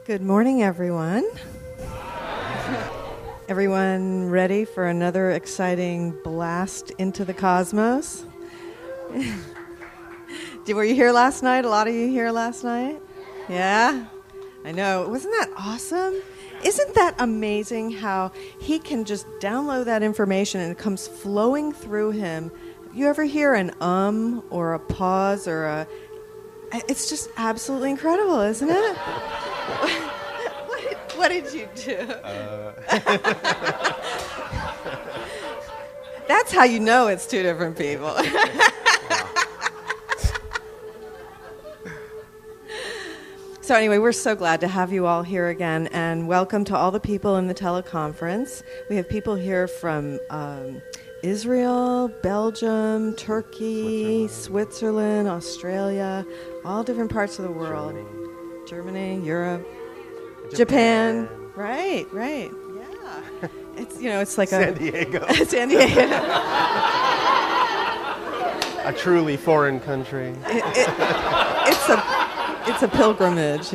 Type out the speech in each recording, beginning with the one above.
Good morning, everyone. Everyone ready for another exciting blast into the cosmos? Were you here last night? A lot of you here last night? Yeah? I know. Wasn't that awesome? Isn't that amazing how he can just download that information and it comes flowing through him? You ever hear an or a pause or a... It's just absolutely incredible, isn't it? What did you do? That's how you know it's two different people. So anyway, we're so glad to have you all here again, and welcome to all the people in the teleconference. We have people here from Israel, Belgium, Turkey, Switzerland, Australia, all different parts of the world. Germany, Europe, Japan. Right, yeah. It's like San Diego. San Diego. A truly foreign country. It's a pilgrimage,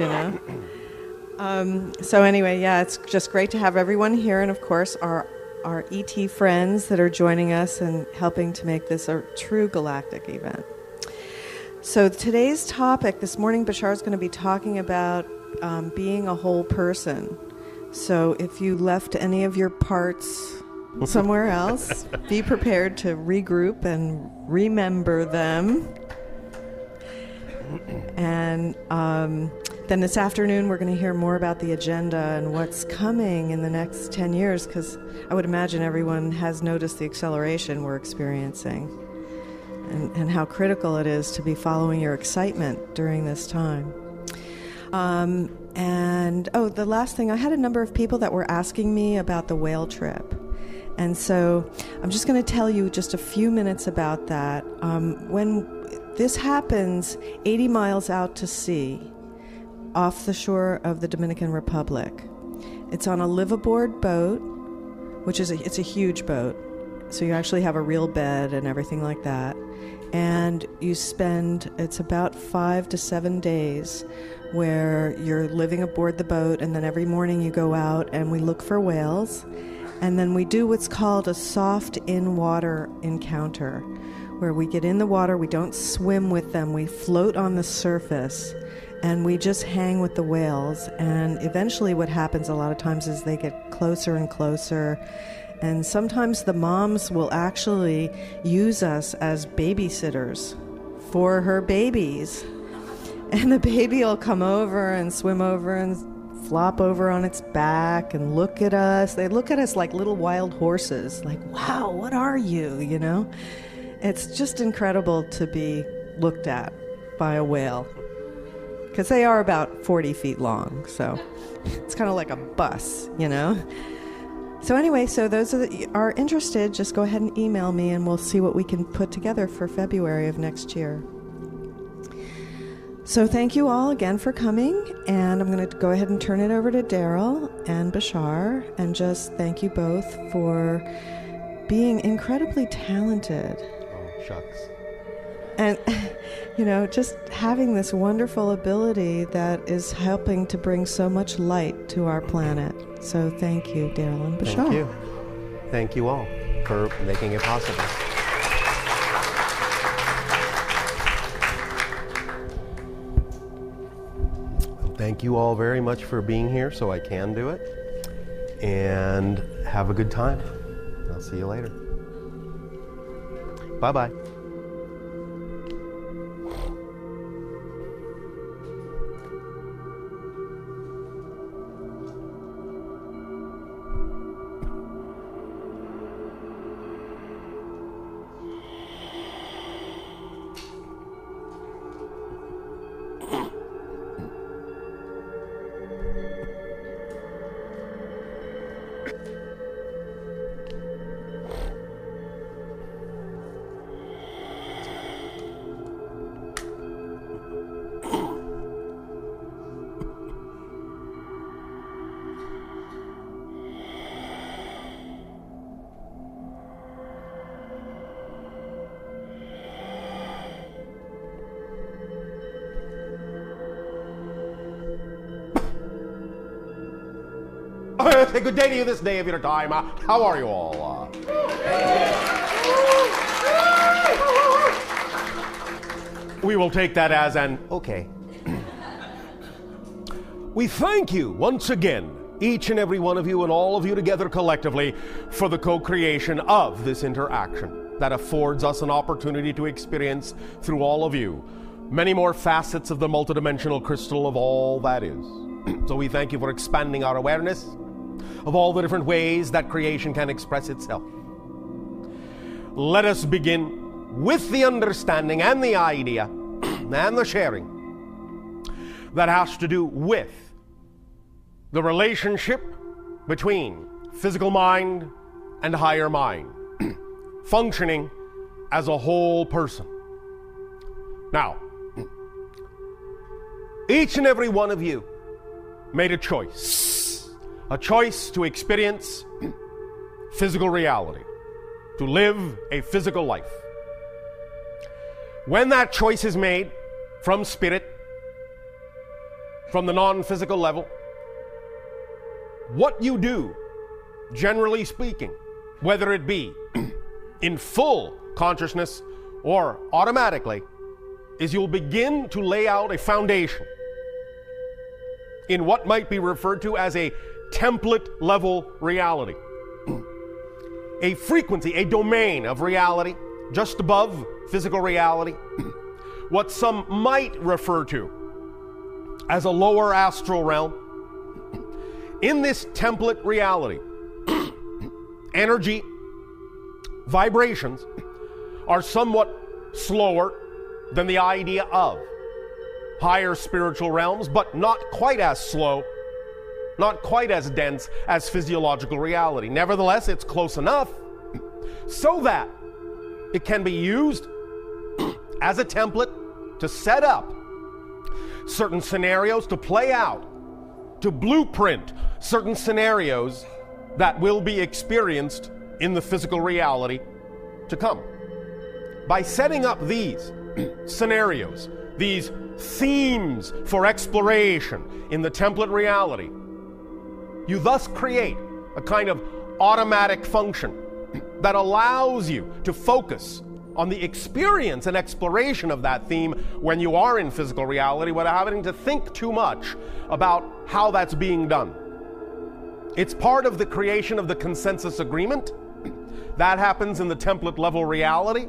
So anyway, yeah, it's just great to have everyone here, and of course our ET friends that are joining us and helping to make this a true galactic event. So today's topic, this morning, Bashar is going to be talking about being a whole person. So if you left any of your parts somewhere else, be prepared to regroup and remember them. And then this afternoon, we're going to hear more about the agenda and what's coming in the next 10 years, because I would imagine everyone has noticed the acceleration we're experiencing and how critical it is to be following your excitement during this time. The last thing, I had a number of people that were asking me about the whale trip. And so I'm just going to tell you just a few minutes about that. When this happens 80 miles out to sea, off the shore of the Dominican Republic. It's on a live-aboard boat, which is it's a huge boat. So you actually have a real bed and everything like that. And you spend, it's about 5 to 7 days where you're living aboard the boat, and then every morning you go out and we look for whales. And then we do what's called a soft in-water encounter, where we get in the water, we don't swim with them, we float on the surface, and we just hang with the whales. And eventually what happens a lot of times is they get closer and closer, and sometimes the moms will actually use us as babysitters for her babies. And the baby will come over and swim over and flop over on its back and look at us. They look at us like little wild horses, like, wow, what are you, It's just incredible to be looked at by a whale, because they are about 40 feet long, so it's kind of like a bus, So anyway, so those that are interested, just go ahead and email me, and we'll see what we can put together for February of next year. So thank you all again for coming, and I'm going to go ahead and turn it over to Darryl and Bashar, and just thank you both for being incredibly talented. Oh, shucks. And, just having this wonderful ability that is helping to bring so much light to our planet. So thank you, Darryl and Bashar. Thank you. Thank you all for making it possible. Thank you all very much for being here so I can do it. And have a good time. I'll see you later. Bye-bye. I say good day to you this day of your time. How are you all? We will take that as an okay. We thank you once again, each and every one of you and all of you together collectively, for the co-creation of this interaction that affords us an opportunity to experience through all of you many more facets of the multidimensional crystal of all that is. So we thank you for expanding our awareness of all the different ways that creation can express itself. Let us begin with the understanding and the idea and the sharing that has to do with the relationship between physical mind and higher mind, functioning as a whole person. Now, each and every one of you made a choice to experience physical reality, to live a physical life. When that choice is made from spirit, from the non-physical level, what you do, generally speaking, whether it be in full consciousness or automatically, is you'll begin to lay out a foundation in what might be referred to as a template level reality. A frequency, a domain of reality just above physical reality, what some might refer to as a lower astral realm. In this template reality, energy, vibrations are somewhat slower than the idea of higher spiritual realms, but not quite as slow, not quite as dense as physiological reality. Nevertheless, it's close enough so that it can be used as a template to set up certain scenarios to play out, to blueprint certain scenarios that will be experienced in the physical reality to come. By setting up these scenarios, these themes for exploration in the template reality, you thus create a kind of automatic function that allows you to focus on the experience and exploration of that theme when you are in physical reality without having to think too much about how that's being done. It's part of the creation of the consensus agreement. That happens in the template level reality,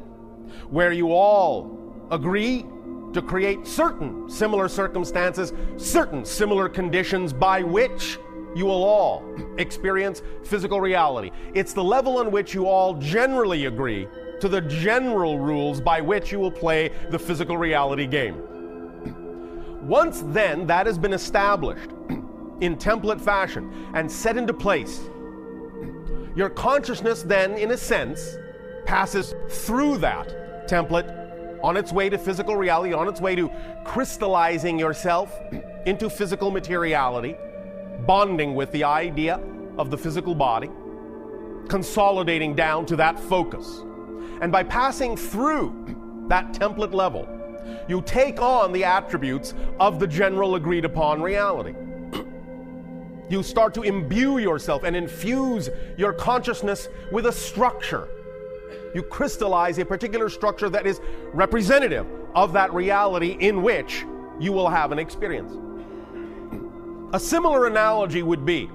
where you all agree to create certain similar circumstances, certain similar conditions by which you will all experience physical reality. It's the level on which you all generally agree to the general rules by which you will play the physical reality game. Once then that has been established in template fashion and set into place, your consciousness then, in a sense, passes through that template on its way to physical reality, on its way to crystallizing yourself into physical materiality, bonding with the idea of the physical body, consolidating down to that focus. And by passing through that template level, you take on the attributes of the general agreed upon reality. You start to imbue yourself and infuse your consciousness with a structure. You crystallize a particular structure that is representative of that reality in which you will have an experience. A similar analogy would be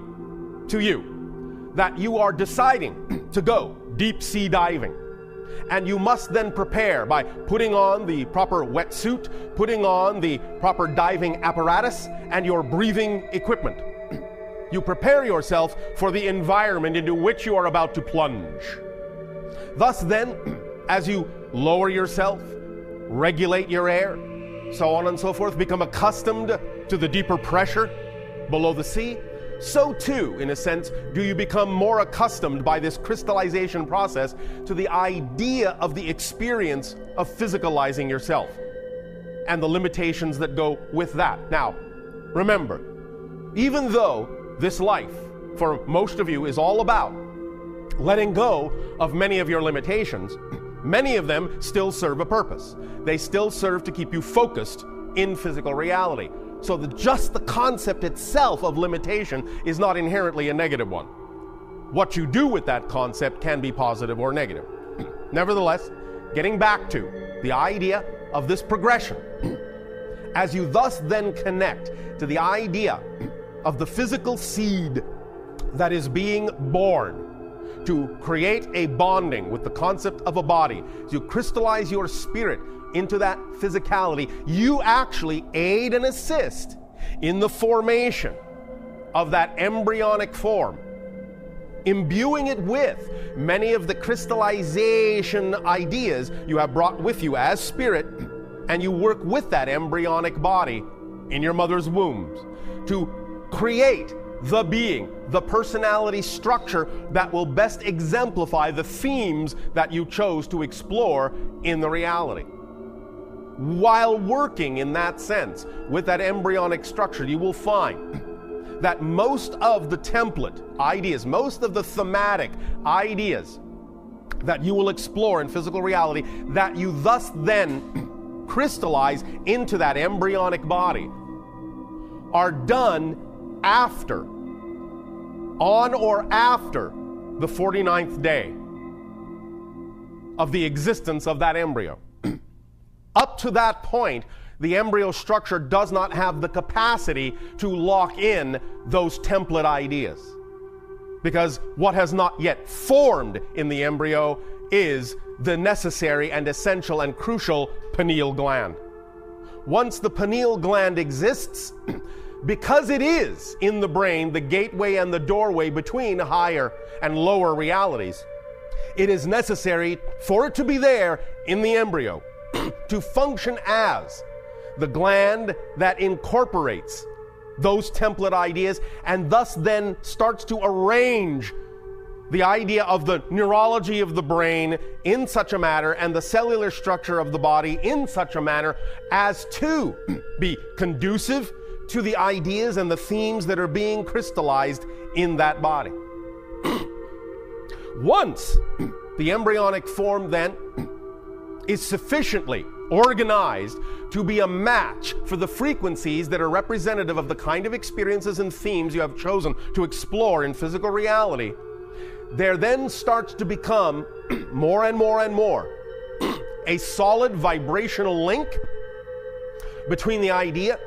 to you that you are deciding to go deep sea diving, and you must then prepare by putting on the proper wetsuit, putting on the proper diving apparatus, and your breathing equipment. You prepare yourself for the environment into which you are about to plunge. Thus then, as you lower yourself, regulate your air, so on and so forth, become accustomed to the deeper pressure below the sea, so too, in a sense, do you become more accustomed by this crystallization process to the idea of the experience of physicalizing yourself and the limitations that go with that. Now, remember, even though this life, for most of you, is all about letting go of many of your limitations, many of them still serve a purpose. They still serve to keep you focused in physical reality. So just the concept itself of limitation is not inherently a negative one. What you do with that concept can be positive or negative. Nevertheless, getting back to the idea of this progression, as you thus then connect to the idea of the physical seed that is being born to create a bonding with the concept of a body, as you crystallize your spirit into that physicality, you actually aid and assist in the formation of that embryonic form, imbuing it with many of the crystallization ideas you have brought with you as spirit, and you work with that embryonic body in your mother's wombs to create the being, the personality structure that will best exemplify the themes that you chose to explore in the reality. While working in that sense with that embryonic structure, you will find that most of the template ideas, most of the thematic ideas that you will explore in physical reality, that you thus then crystallize into that embryonic body, are done on or after the 49th day of the existence of that embryo. Up to that point, the embryo structure does not have the capacity to lock in those template ideas, because what has not yet formed in the embryo is the necessary and essential and crucial pineal gland. Once the pineal gland exists, because it is in the brain the gateway and the doorway between higher and lower realities, it is necessary for it to be there in the embryo to function as the gland that incorporates those template ideas and thus then starts to arrange the idea of the neurology of the brain in such a manner and the cellular structure of the body in such a manner as to be conducive to the ideas and the themes that are being crystallized in that body. Once the embryonic form then is sufficiently organized to be a match for the frequencies that are representative of the kind of experiences and themes you have chosen to explore in physical reality, there then starts to become more and more and more a solid vibrational link between the idea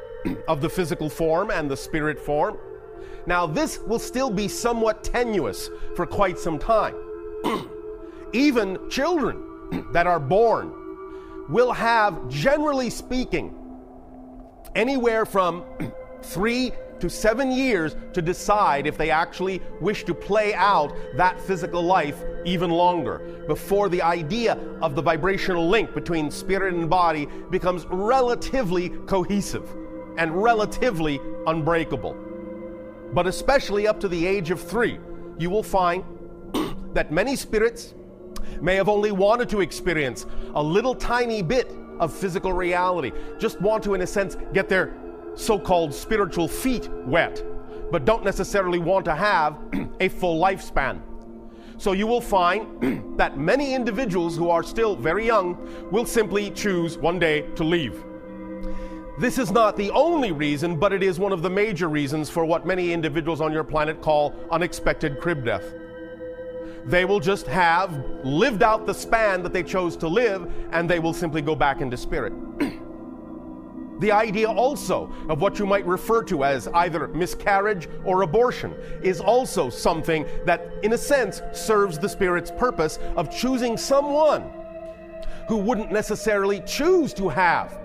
of the physical form and the spirit form. Now, this will still be somewhat tenuous for quite some time. Even children that are born will have, generally speaking, anywhere from 3 to 7 years to decide if they actually wish to play out that physical life even longer, before the idea of the vibrational link between spirit and body becomes relatively cohesive and relatively unbreakable. But especially up to the age of 3, you will find that many spirits may have only wanted to experience a little tiny bit of physical reality, just want to, in a sense, get their so-called spiritual feet wet, but don't necessarily want to have a full lifespan. So you will find that many individuals who are still very young will simply choose one day to leave. This is not the only reason, but it is one of the major reasons for what many individuals on your planet call unexpected crib death. They will just have lived out the span that they chose to live, and they will simply go back into spirit. The idea also of what you might refer to as either miscarriage or abortion is also something that, in a sense, serves the spirit's purpose of choosing someone who wouldn't necessarily choose to have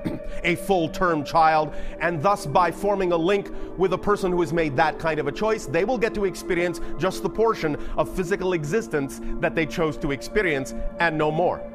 a full-term child, and thus by forming a link with a person who has made that kind of a choice, they will get to experience just the portion of physical existence that they chose to experience and no more.